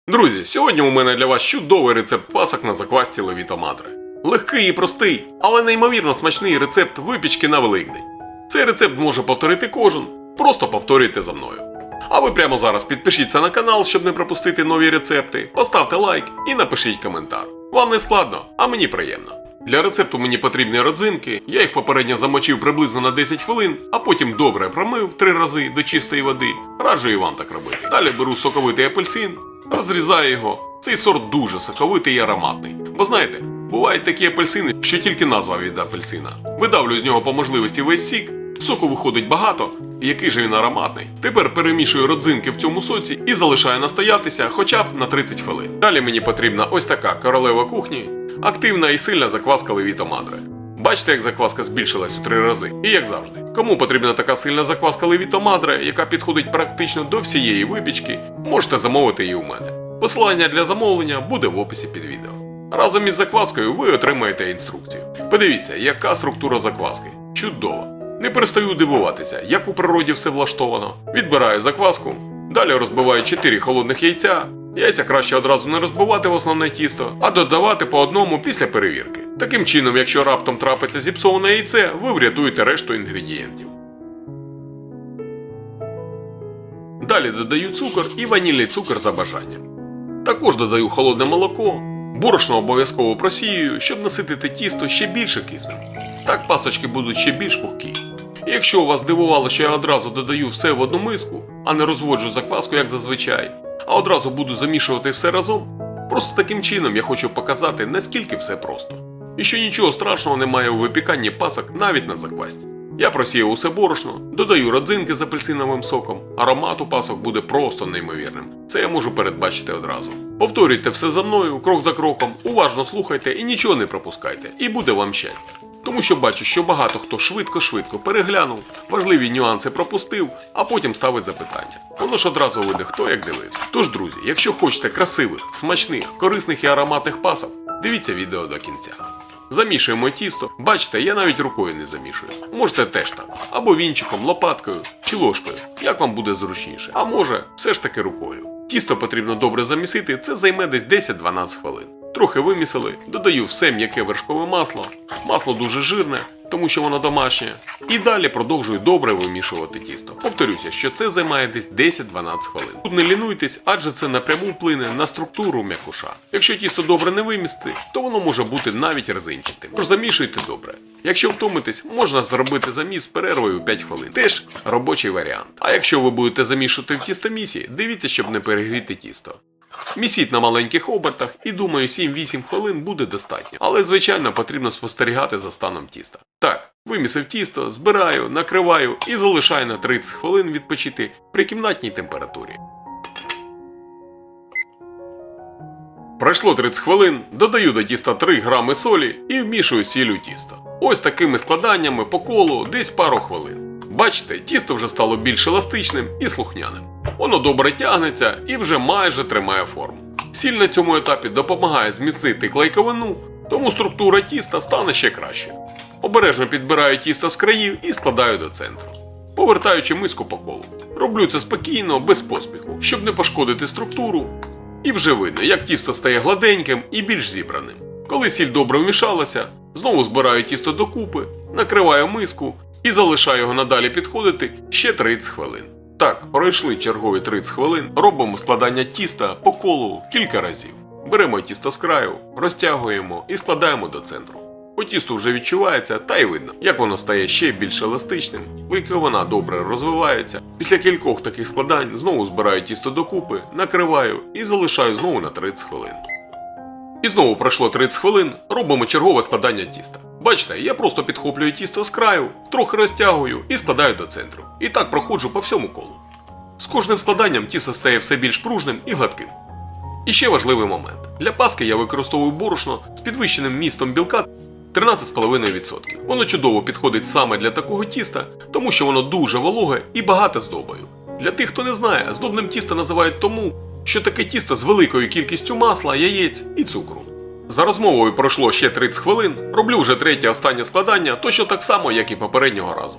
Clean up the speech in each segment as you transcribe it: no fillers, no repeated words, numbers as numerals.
Друзі, сьогодні у мене для вас чудовий рецепт пасок на заквасці Левіто Мадре. Легкий і простий, але неймовірно смачний рецепт випічки на Великдень. Цей рецепт може повторити кожен, просто повторюйте за мною. А ви прямо зараз підпишіться на канал, щоб не пропустити нові рецепти, поставте лайк і напишіть коментар. Вам не складно, а мені приємно. Для рецепту мені потрібні родзинки, я їх попередньо замочив приблизно на 10 хвилин, а потім добре промив 3 рази до чистої води. Раджу і вам так робити. Далі беру соковитий апельсин, розрізаю його. Цей сорт дуже соковитий і ароматний. Бо знаєте, бувають такі апельсини, що тільки назва від апельсина. Видавлю з нього по можливості весь сік, соку виходить багато, і який же він ароматний. Тепер перемішую родзинки в цьому соці і залишаю настоятися хоча б на 30 хвилин. Далі мені потрібна ось така королева кухні, активна і сильна закваска Левіто Мадре. Бачите, як закваска збільшилась у 3 рази. І як завжди. Кому потрібна така сильна закваска Левіто Мадре, яка підходить практично до всієї випічки, можете замовити її у мене. Посилання для замовлення буде в описі під відео. Разом із закваскою ви отримаєте інструкцію. Подивіться, яка структура закваски. Чудово! Не перестаю дивуватися, як у природі все влаштовано. Відбираю закваску, далі розбиваю 4 холодних яйця. Яйця краще одразу не розбивати в основне тісто, а додавати по одному після перевірки. Таким чином, якщо раптом трапиться зіпсоване яйце, ви врятуєте решту інгредієнтів. Далі додаю цукор і ванільний цукор за бажанням. Також додаю холодне молоко, борошно обов'язково просіюю, щоб наситити тісто ще більше киснем. Так пасочки будуть ще більш пухкі. І якщо вас здивувало, що я одразу додаю все в одну миску, а не розводжу закваску як зазвичай, а одразу буду замішувати все разом, просто таким чином я хочу показати, наскільки все просто. І що нічого страшного немає у випіканні пасок навіть на заквасці. Я просіяв усе борошно, додаю родзинки з апельсиновим соком, аромат у пасок буде просто неймовірним. Це я можу передбачити одразу. Повторюйте все за мною, крок за кроком, уважно слухайте і нічого не пропускайте, і буде вам щастя. Тому що бачу, що багато хто швидко переглянув, важливі нюанси пропустив, а потім ставить запитання. Воно ж одразу видно, хто як дивився. Тож, друзі, якщо хочете красивих, смачних, корисних і ароматних пасок, дивіться відео до кінця. Замішуємо тісто. Бачите, я навіть рукою не замішую. Можете теж так. Або вінчиком, лопаткою чи ложкою, як вам буде зручніше. А може, все ж таки рукою. Тісто потрібно добре замісити, це займе десь 10-12 хвилин. Трохи вимісили, додаю все м'яке вершкове масло. Масло дуже жирне, тому що воно домашнє. І далі продовжую добре вимішувати тісто. Повторюся, що це займає десь 10-12 хвилин. Тут не лінуйтесь, адже це напряму вплине на структуру м'якуша. Якщо тісто добре не вимісти, то воно може бути навіть резинчатим. Тож замішуйте добре. Якщо втомитесь, можна зробити заміс з перервою 5 хвилин. Теж робочий варіант. А якщо ви будете замішувати в тістомісі, дивіться, щоб не перегріти тісто. Місіть на маленьких обертах і, думаю, 7-8 хвилин буде достатньо. Але, звичайно, потрібно спостерігати за станом тіста. Так, вимісив тісто, збираю, накриваю і залишаю на 30 хвилин відпочити при кімнатній температурі. Пройшло 30 хвилин, додаю до тіста 3 грами солі і вмішую сіль у тісто. Ось такими складаннями по колу десь пару хвилин. Бачите, тісто вже стало більш еластичним і слухняним. Воно добре тягнеться і вже майже тримає форму. Сіль на цьому етапі допомагає зміцнити клейковину, тому структура тіста стане ще кращою. Обережно підбираю тісто з країв і складаю до центру, повертаючи миску по колу. Роблю це спокійно, без поспіху, щоб не пошкодити структуру. І вже видно, як тісто стає гладеньким і більш зібраним. Коли сіль добре вмішалася, знову збираю тісто докупи, накриваю миску і залишаю його надалі підходити ще 30 хвилин. Так, пройшли чергові 30 хвилин, робимо складання тіста по колу кілька разів. Беремо тісто з краю, розтягуємо і складаємо до центру. По тісту вже відчувається, та й видно, як воно стає ще більш еластичним, вона добре розвивається. Після кількох таких складань знову збираю тісто докупи, накриваю і залишаю знову на 30 хвилин. І знову пройшло 30 хвилин, робимо чергове складання тіста. Бачите, я просто підхоплюю тісто з краю, трохи розтягую і складаю до центру. І так проходжу по всьому колу. З кожним складанням тісто стає все більш пружним і гладким. І ще важливий момент. Для паски я використовую борошно з підвищеним містом білка 13,5%. Воно чудово підходить саме для такого тіста, тому що воно дуже вологе і багате здобою. Для тих, хто не знає, здобним тісто називають тому, що таке тісто з великою кількістю масла, яєць і цукру. За розмовою пройшло ще 30 хвилин, роблю вже третє останнє складання, точно так само, як і попереднього разу.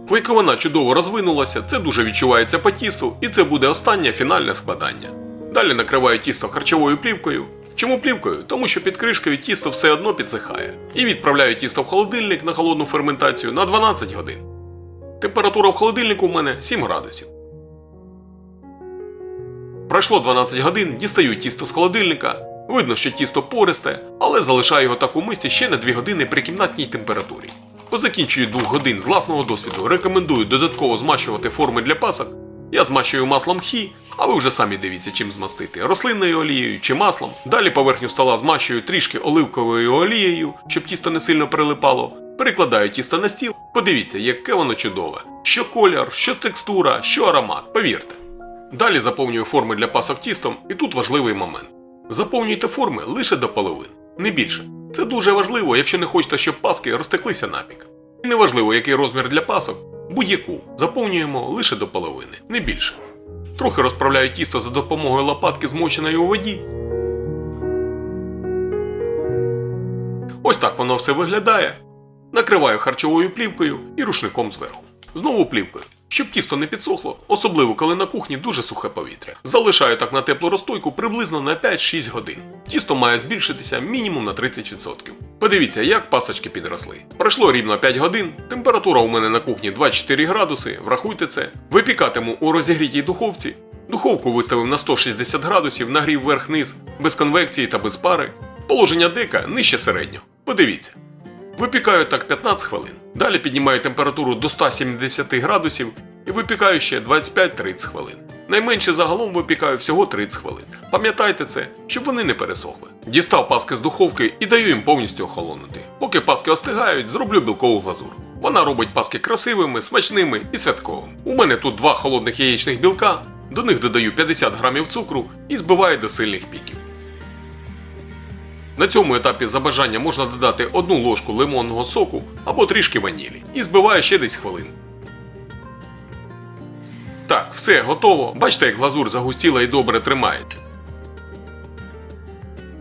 Клейковина чудово розвинулася, це дуже відчувається по тісту і це буде останнє фінальне складання. Далі накриваю тісто харчовою плівкою. Чому плівкою? Тому що під кришкою тісто все одно підсихає. І відправляю тісто в холодильник на холодну ферментацію на 12 годин. Температура в холодильнику у мене 7 градусів. Пройшло 12 годин, дістаю тісто з холодильника. Видно, що тісто пористе, але залишаю його так у мисці ще на 2 години при кімнатній температурі. По закінченню 2 годин з власного досвіду рекомендую додатково змащувати форми для пасок. Я змащую маслом хі, а ви вже самі дивіться, чим змастити – рослинною олією чи маслом. Далі поверхню стола змащую трішки оливковою олією, щоб тісто не сильно прилипало. Перекладаю тісто на стіл. Подивіться, яке воно чудове. Що колір, що текстура, що аромат, повірте. Далі заповнюю форми для пасок тістом, і тут важливий момент. Заповнюйте форми лише до половини, не більше. Це дуже важливо, якщо не хочете, щоб паски розтеклися напік. І неважливо, який розмір для пасок, будь-яку заповнюємо лише до половини, не більше. Трохи розправляю тісто за допомогою лопатки, змоченої у воді. Ось так воно все виглядає. Накриваю харчовою плівкою і рушником зверху. Знову плівкою, щоб тісто не підсохло, особливо коли на кухні дуже сухе повітря. Залишаю так на теплу розстойку приблизно на 5-6 годин. Тісто має збільшитися мінімум на 30%. Подивіться, як пасочки підросли. Пройшло рівно 5 годин, температура у мене на кухні 24 градуси, врахуйте це. Випікатиму у розігрітій духовці. Духовку виставив на 160 градусів, нагрів верх-низ, без конвекції та без пари. Положення дека нижче середнього. Подивіться. Випікаю так 15 хвилин. Далі піднімаю температуру до 170 градусів і випікаю ще 25-30 хвилин. Найменше загалом випікаю всього 30 хвилин. Пам'ятайте це, щоб вони не пересохли. Дістав паски з духовки і даю їм повністю охолонути. Поки паски остигають, зроблю білкову глазур. Вона робить паски красивими, смачними і святковими. У мене тут 2 холодних яєчних білка, до них додаю 50 грамів цукру і збиваю до сильних піків. На цьому етапі за бажанням можна додати 1 ложку лимонного соку або трішки ванілі. І збиваю ще десь хвилин. Так, все, готово. Бачите, як глазур загустіла і добре тримаєте.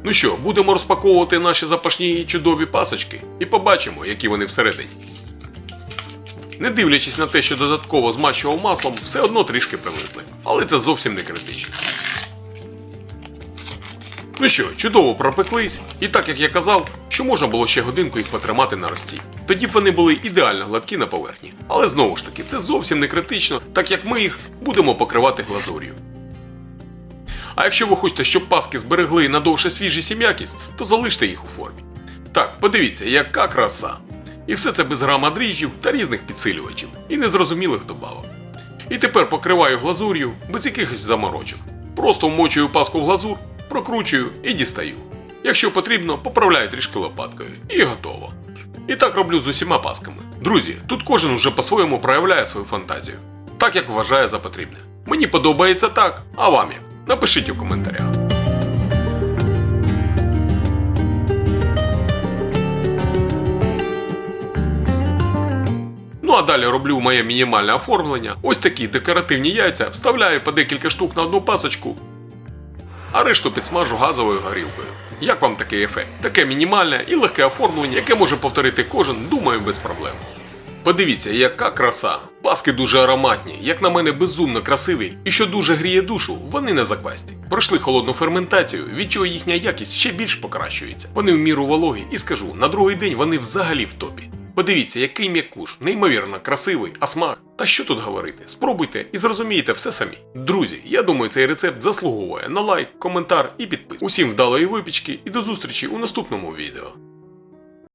Ну що, будемо розпаковувати наші запашні і чудові пасочки і побачимо, які вони всередині. Не дивлячись на те, що додатково змащував маслом, все одно трішки прилипли. Але це зовсім не критично. Ну що, чудово пропеклись, і так як я казав, що можна було ще годинку їх потримати на розстій. Тоді б вони були ідеально гладкі на поверхні. Але знову ж таки, це зовсім не критично, так як ми їх будемо покривати глазур'ю. А якщо ви хочете, щоб паски зберегли надовше свіжість і м'якість, то залиште їх у формі. Так, подивіться, яка краса. І все це без грама дріжджів та різних підсилювачів і незрозумілих добавок. І тепер покриваю глазур'ю без якихось заморочок. Просто вмочую паску в глазур, прокручую і дістаю. Якщо потрібно, поправляю трішки лопаткою. І готово. І так роблю з усіма пасками. Друзі, тут кожен уже по-своєму проявляє свою фантазію. Так, як вважає за потрібне. Мені подобається так, а вам як? Напишіть у коментарях. Ну а далі роблю моє мінімальне оформлення. Ось такі декоративні яйця вставляю по декілька штук на одну пасочку, а решту підсмажу газовою горілкою. Як вам такий ефект? Таке мінімальне і легке оформлення, яке може повторити кожен, думаю, без проблем. Подивіться, яка краса. Паски дуже ароматні, як на мене безумно красиві, і що дуже гріє душу, вони не заквасті. Пройшли холодну ферментацію, від чого їхня якість ще більш покращується. Вони в міру вологі і скажу, на другий день вони взагалі в топі. Подивіться, який м'якуш, неймовірно красивий, а смак. Та що тут говорити? Спробуйте і зрозумієте все самі. Друзі, я думаю, цей рецепт заслуговує на лайк, коментар і підписку. Усім вдалої випічки і до зустрічі у наступному відео.